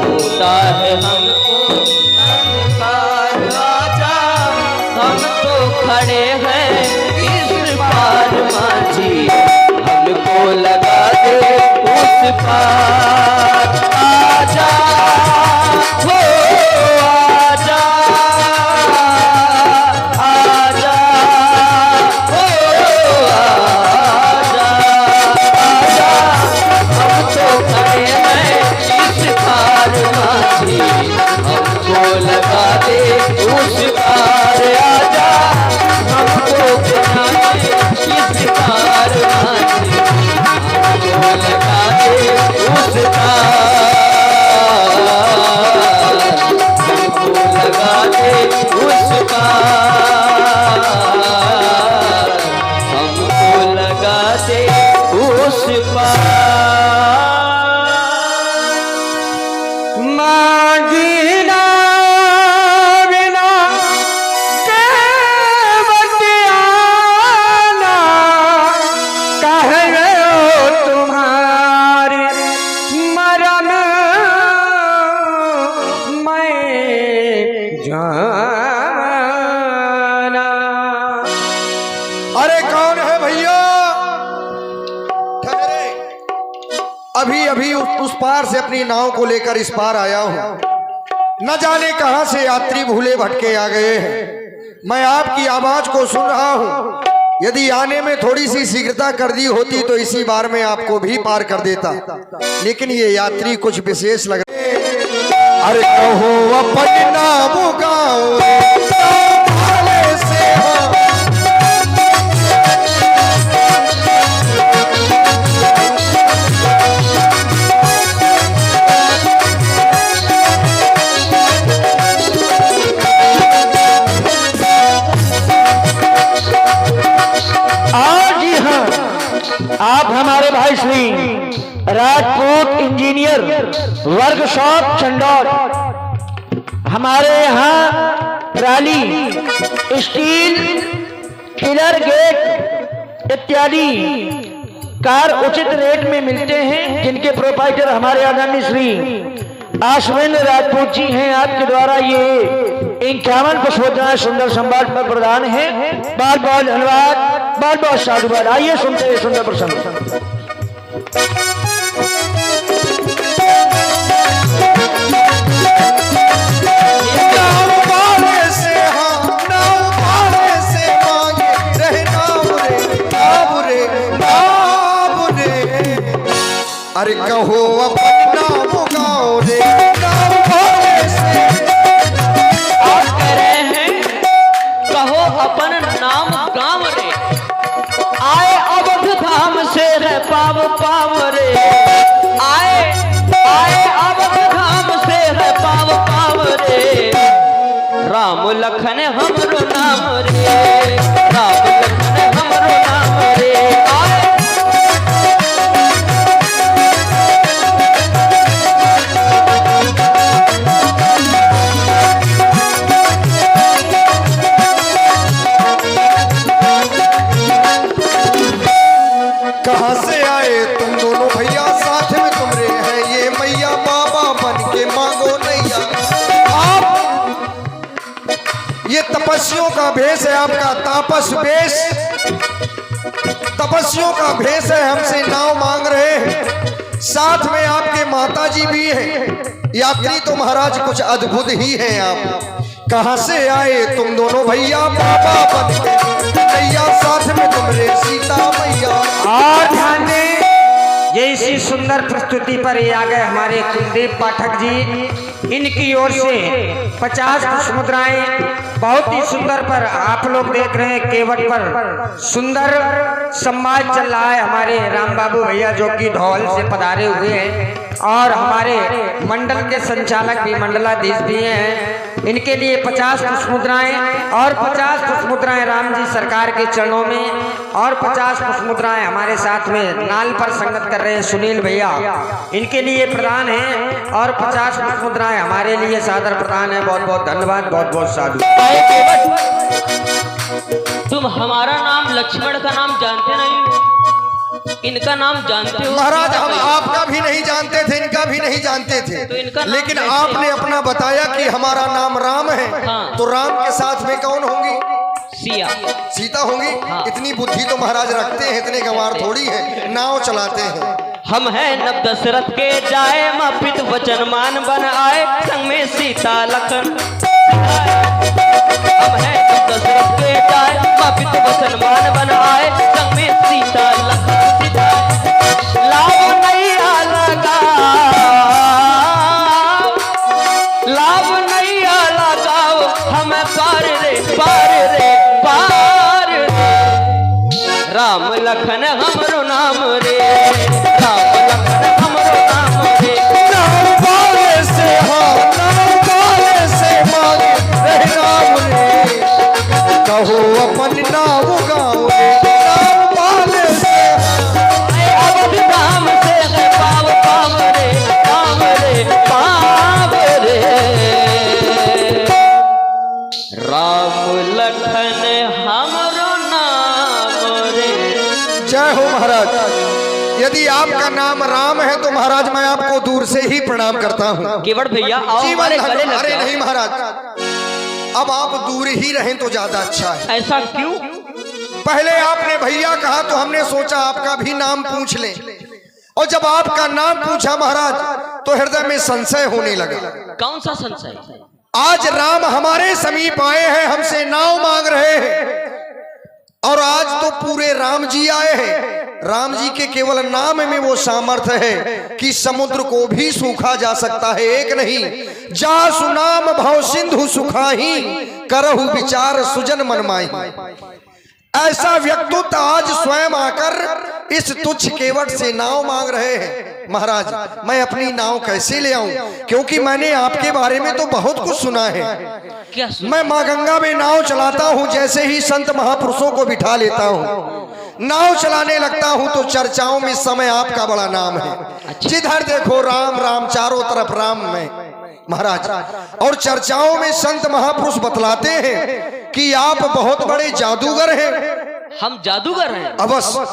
होता है हमको अंधकार। राजा हम तो खड़े हैं इस पार माझी, हमको लगा दे उस पार। आजा हो आजा, आजा हो आजा, आजा हम तो खड़े हैं इस पार माझी, हमको लगा दे उस पार। आजा हमको बना दे इस पार माझी, हमको लगा दे उस पार, हमको लगा दे उस पार, हमको लगा दे उस पार। मांगीना बिना केवटियाना, कह गयो तुम्हारी मरम मैं जाना। अरे कौन है भैया? ठहरे, अभी अभी उस पार से अपनी नाव को लेकर इस पार आया हूं। न जाने कहां से यात्री भूले भटके आ गए हैं। मैं आपकी आवाज को सुन रहा हूं। यदि आने में थोड़ी सी शीघ्रता कर दी होती तो इसी बार में आपको भी पार कर देता, लेकिन ये यात्री कुछ विशेष लग रहे। अरे कहो अपन नाम गाओ से हो, आप हमारे भाई श्री राजपूत इंजीनियर वर्कशॉप चंडौर, हमारे यहाँ ट्राली, स्टील, पिलर, गेट इत्यादि कार उचित रेट में मिलते हैं, जिनके प्रोपाइटर हमारे आदरणीय श्री आश्विन राजपूत जी हैं। आपके द्वारा ये 51 पुष्पोद्यान सुंदर संवाद पर प्रदान है। बहुत बहुत धन्यवाद, बहुत बहुत साधुवाद। आइए सुनते हैं सुंदर प्रसंग। अरे कहो अपन नाम गाओ रे, नाम भोले से। आप कह रहे हैं कहो अपन नाम गाँव रे, आए अवध धाम से है पाव पाव रे, आए आए अवध धाम से है पाव पाव रे। राम लखन हमरो नाम रे, राम लखन हमरो नाम रे। आए कहां से आए तुम दोनों भैया, साथ में तुम रे हैं ये मैया, बाबा बन के मांगो नैया। आप ये तपस्वियों का भेष है, आपका तापस वेश, तपस्वियों का भेष है। हमसे नाव मांग रहे हैं, साथ में आपके माता जी भी हैं। यात्री तो महाराज कुछ अद्भुत ही हैं। आप कहां से आए तुम दोनों भैया, बाबा बन के नैया, साथ में तुम रे सीता मैया। और ध्यान दें, ये इसी सुंदर प्रस्तुति पर ये आ गए हमारे कुलदीप पाठक जी। इनकी ओर से 50 मुद्राएं बहुत ही सुंदर पर आप लोग देख रहे हैं। केवट पर सुंदर संवाद चल रहा है। हमारे राम बाबू भैया जो कि धौल से पधारे हुए हैं, और हमारे मंडल के संचालक भी, मंडलाधीश भी हैं। इनके लिए 50 पुष्प मुद्राएं और 50 पुष्प मुद्राएं राम जी सरकार के चरणों में, और 50 पुष्प मुद्राएं हमारे साथ में नाल पर संगत कर रहे हैं सुनील भैया, इनके लिए प्रदान है। और 50 पुष्प मुद्राएं हमारे लिए सादर प्रदान है। बहुत बहुत धन्यवाद, बहुत बहुत साधु। तुम हमारा नाम लक्ष्मण का नाम जानते नहीं हो? इनका नाम जानते हो? महाराज हम आपका भी नहीं जानते थे, इनका भी नहीं जानते थे, तो इनका नाम लेकिन कैसे? आपने अपना बताया कि हमारा नाम राम है। हाँ। तो राम के साथ में कौन होंगी? सिया। सीता होंगी। हाँ। इतनी बुद्धि तो महाराज रखते हैं, इतने गंवार थोड़ी है, नाव चलाते हैं। हम हैं नव दशरथ के जाए, मापित वचन मान बन आए, संग में सीता लखन। हम हैं नव दशरथ के जाए, मापित वचन मान बन आए, संग में सीता लखन। लाभ नैया लगाओ, लाभ नैया लगाओ, हम पार रे पार रे पार रे। राम लखन हमरो नाम रे, राम लखन हमरो नाम रे। नाम वाले से हाँ, नाम वाले से मांगे रहे नाम रे, कहो अपन नाम गाँव रे, नाम वाले से अवध धाम से है पाव पाव रे, पाव रे पाव रे। राम लखन हमरो नाम रे। जय हो महाराज। यदि आपका नाम राम है तो महाराज मैं आपको दूर से ही प्रणाम करता हूँ। केवट भैया आओ जीवन हमारे गले लग अरे जाओ। नहीं महाराज, अब आप दूर ही रहें तो ज्यादा अच्छा है। ऐसा क्यों? पहले आपने भैया कहा तो हमने सोचा आपका भी नाम पूछ लें, और जब आपका नाम पूछा महाराज तो हृदय में संशय होने लगा। कौन सा संशय? आज राम हमारे समीप आए हैं, हमसे नाव मांग रहे हैं, और आज तो पूरे राम जी आए हैं। राम जी के केवल नाम में वो सामर्थ्य है कि समुद्र को भी सूखा जा सकता है। एक नहीं, जा सुनाम भव सिंधु सुखाही, करहु विचार सुजन मन माही। ऐसा व्यक्तित्व आज स्वयं आकर इस तुच्छ केवट से नाव मांग रहे हैं। महाराज मैं अपनी नाव कैसे ले आऊं, क्योंकि मैंने आपके बारे में तो बहुत कुछ सुना है। क्या सुन? मैं माँ गंगा में नाव चलाता हूँ, जैसे ही संत महापुरुषों को बिठा लेता हूँ, नाव चलाने लगता हूँ तो चर्चाओं में समय आपका बड़ा नाम है। जिधर देखो राम राम, चारों तरफ राम में महाराज। और चर्चाओं में संत महापुरुष बतलाते हैं कि आप बहुत बड़े जादूगर हैं। हम जादूगर हैं? अवश्य,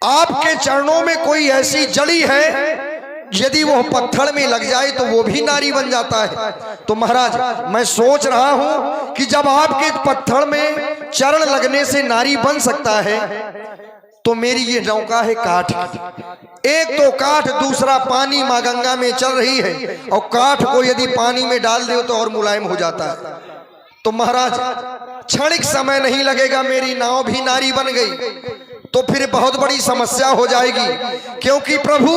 आपके चरणों में कोई ऐसी जड़ी है, यदि वो पत्थर में लग जाए तो वो भी नारी बन जाता है। तो महाराज मैं सोच रहा हूं कि जब आपके पत्थर में चरण लगने से नारी बन सकता है, तो मेरी ये नौका है काठ। एक तो काठ, दूसरा पानी माँ गंगा में चल रही है, और काठ को यदि पानी में डाल दो तो और मुलायम हो जाता है। तो महाराज क्षणिक समय नहीं लगेगा, मेरी नाव भी नारी बन गई तो फिर बहुत बड़ी समस्या हो जाएगी। क्योंकि प्रभु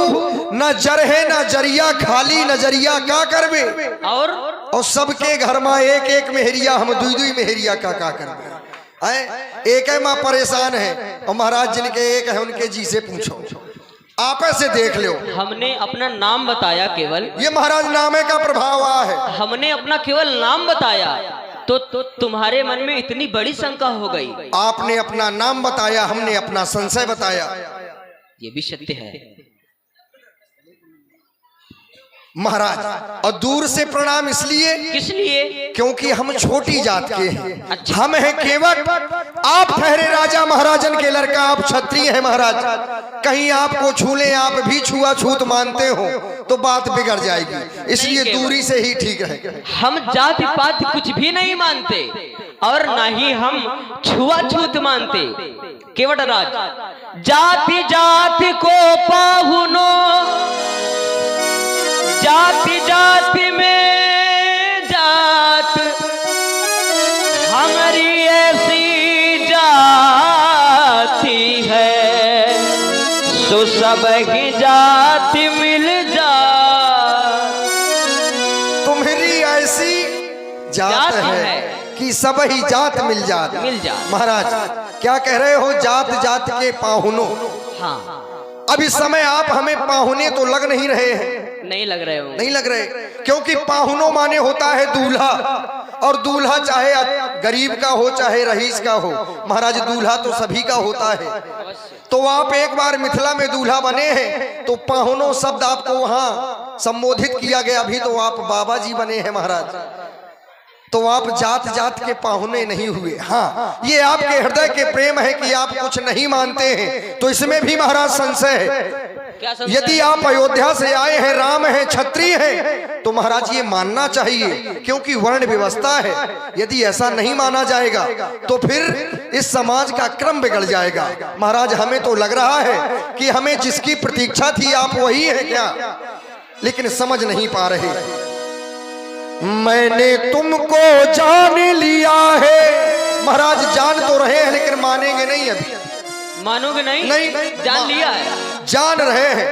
न जर है न जरिया, खाली नजरिया का करबे, और सबके घर में एक एक मेहरिया, हम दुई दुई मेहरिया का करबे। एक है माँ परेशान है, और महाराज जिनके एक है उनके जी से पूछो, आप ऐसे देख लो। हमने अपना नाम बताया केवल, ये महाराज नामे का प्रभाव आ है। हमने अपना केवल नाम बताया तो तुम्हारे मन में इतनी बड़ी शंका हो गई। आपने अपना नाम बताया, हमने अपना संशय बताया। ये भी सत्य है महाराज। और दूर से प्रणाम इसलिए, किस लिए? क्योंकि हम छोटी जात के हैं। अच्छा। हम हैं केवट, आप ठहरे राजा महाराजन के लड़का, आप क्षत्रिय हैं महाराज। कहीं आपको छू ले, आप भी छुआछूत मानते हो तो बात बिगड़ जाएगी, इसलिए दूरी से ही ठीक है। हम जाति पात कुछ भी नहीं मानते, और ना ही हम छुआछूत मानते। केवट राज, जाति जाति को पाहुनो, जाति जाति में जात, हमारी ऐसी जाति है, सो सब की जाति मिल जा। तुम्हारी ऐसी जात है कि सब ही जात मिल जात। महाराज क्या कह रहे हो, जात जात के पाहुनो? हाँ, अब इस समय आप हमें पाहुने तो लग नहीं रहे हैं। नहीं लग रहे हो? नहीं लग रहे, क्योंकि पाहुनो माने होता है दूल्हा, और दूल्हा चाहे गरीब का हो चाहे रईस का हो, महाराज दूल्हा तो सभी का होता है। तो आप एक बार मिथिला में दूल्हा बने हैं तो पाहुनो शब्द आपको वहां संबोधित किया गया, अभी तो आप बाबा जी बने हैं महाराज। तो आप जात जात के पाहुने नहीं हुए। हाँ, ये आपके हृदय के प्रेम है कि आप कुछ नहीं मानते हैं, तो इसमें भी महाराज संशय है। क्या संशय? यदि आप अयोध्या से आए हैं, राम हैं, क्षत्रिय हैं, तो महाराज ये मानना चाहिए, क्योंकि वर्ण व्यवस्था है। यदि ऐसा नहीं माना जाएगा तो फिर इस समाज का क्रम बिगड़ जाएगा। महाराज हमें तो लग रहा है कि हमें जिसकी प्रतीक्षा थी आप वही है क्या, लेकिन समझ नहीं पा रहे। मैंने तुमको जान लिया है। महाराज जान तो रहे हैं लेकिन मानेंगे नहीं। अभी मानोगे नहीं? नहीं, जान लिया है जान रहे हैं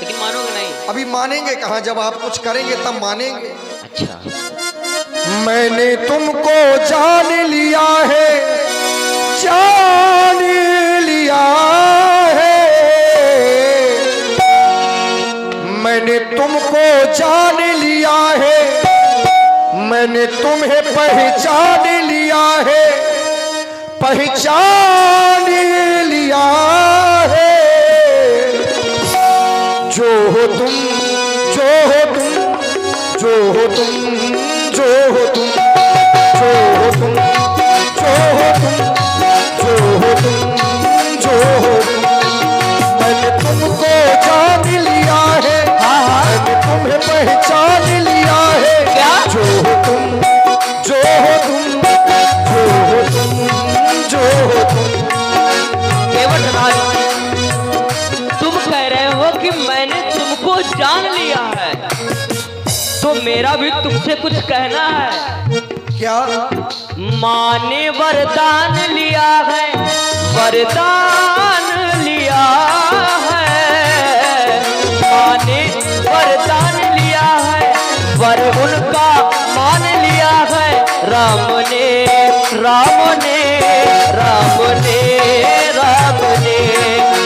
लेकिन मानोगे नहीं। अभी मानेंगे कहाँ, जब आप कुछ करेंगे तब मानेंगे। अच्छा, मैंने तुमको जान लिया है, जान लिया है, मैंने तुमको जान लिया है, मैंने तुम्हें पहचान लिया है, पहचान लिया है। जो हो तुम, जो हो तुम, जो हो तुम, जो हो तुम, जो हो तुम, जो हो तुम, जो हो तुम, जो हो तुम, मैंने तुमको जान लिया है, मैंने तुम्हें पहचान लिया है। क्या? जो हो तुम, जो हो तुम, जो हो तुम, जो हो तुम। केवट राज, तुम कह रहे हो कि मैंने तुमको जान लिया है, तो मेरा भी तुमसे कुछ कहना है। क्या? माँ ने वरदान लिया है, वरदान लिया है, माँ ने वरदान लिया है, वर उनका मान लिया है। राम ने, राम ने, राम ने, राम ने,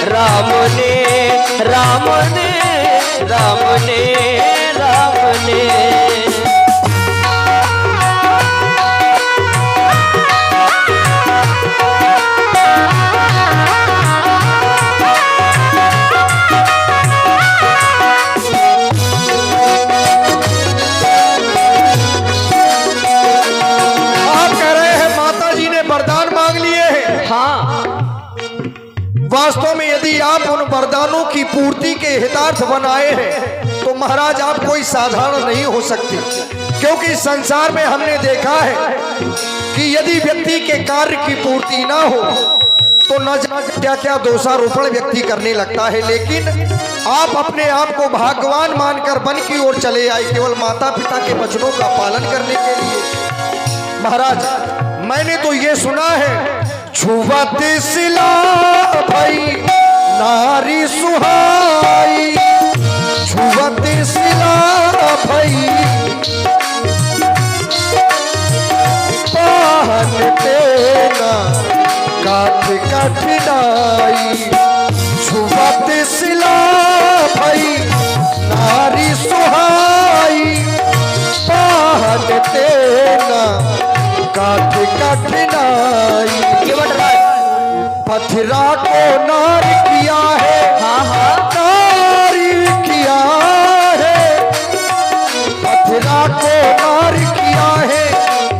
राम ने, राम ने, राम ने, राम ने। वास्तव में यदि आप उन वरदानों की पूर्ति के हितार्थ बनाए हैं तो महाराज आप कोई साधारण नहीं हो सकते, क्योंकि संसार में हमने देखा है कि यदि व्यक्ति के कार्य की पूर्ति ना हो तो न जाने क्या क्या दोषारोपण व्यक्ति करने लगता है। लेकिन आप अपने आप को भाग्यवान मानकर वन की ओर चले आए केवल माता पिता के वचनों का पालन करने के लिए। महाराज मैंने तो ये सुना है, छुवत सिला भाई नारी सुहाई, छुवत सिला भाई पाहन तेना काठ कठिनाई, छुवत सिला भाई नारी सुहाई पाहन तेना काठ कठिनाई। पथरा को नार किया है, नार किया है, पथरा को नार किया है,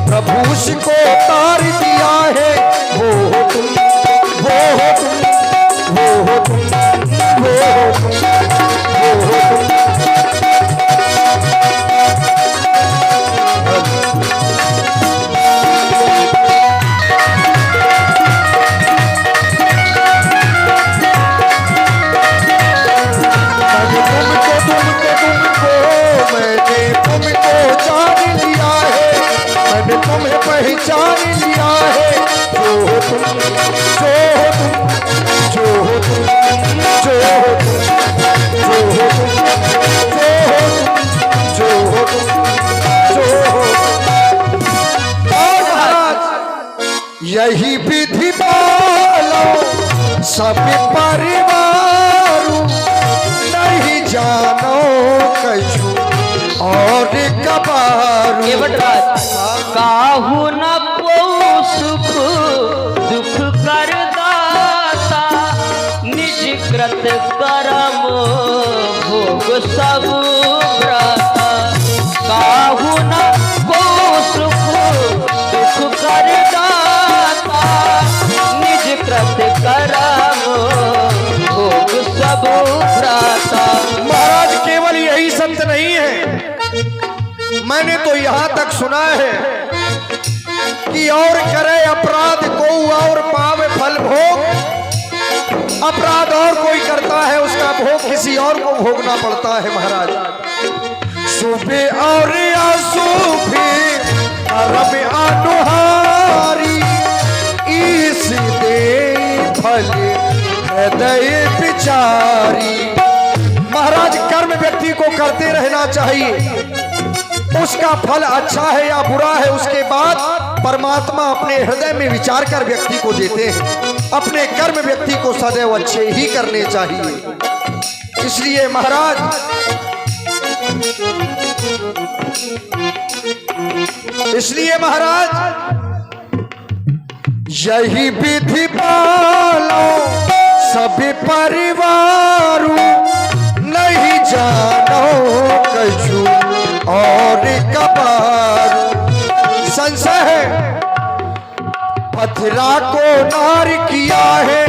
प्रभुष को तार दिया है। वो हो तुम, वो हो तुम, वो हो तुम, वो हो तुम, वो हो तुम। तुम्हें पहचान लिया है। जो हो तुम, जो हो तुम, जो हो तुम, जो हो तुम, जो हो तुम, जो हो तुम, जो हो तुम। और महाराज यही विधि पालो सब परिवार, नहीं जानो कछु और कबारू। काहू न को सुख दुख कर दाता, निज कृत कर्म भोग सब व्रता। काहू न को सुख प्रभु भ्राता। महाराज केवल यही सत्य नहीं है, मैंने तो यहाँ तक सुना है कि और करे अपराध को और पावे फल भोग। अपराध और कोई करता है, उसका भोग किसी और को भोगना पड़ता है। महाराज सुबह और असुबह कर्म अनुहारी, इस दे फल हृदय विचारी। महाराज कर्म व्यक्ति को करते रहना चाहिए, उसका फल अच्छा है या बुरा है उसके बाद परमात्मा अपने हृदय में विचार कर व्यक्ति को देते हैं। अपने कर्म व्यक्ति को सदैव अच्छे ही करने चाहिए। इसलिए महाराज यही विधि पालो सभी परिवारू, नहीं जानो कछु और कबारू। संशय है पथरा को नार किया है,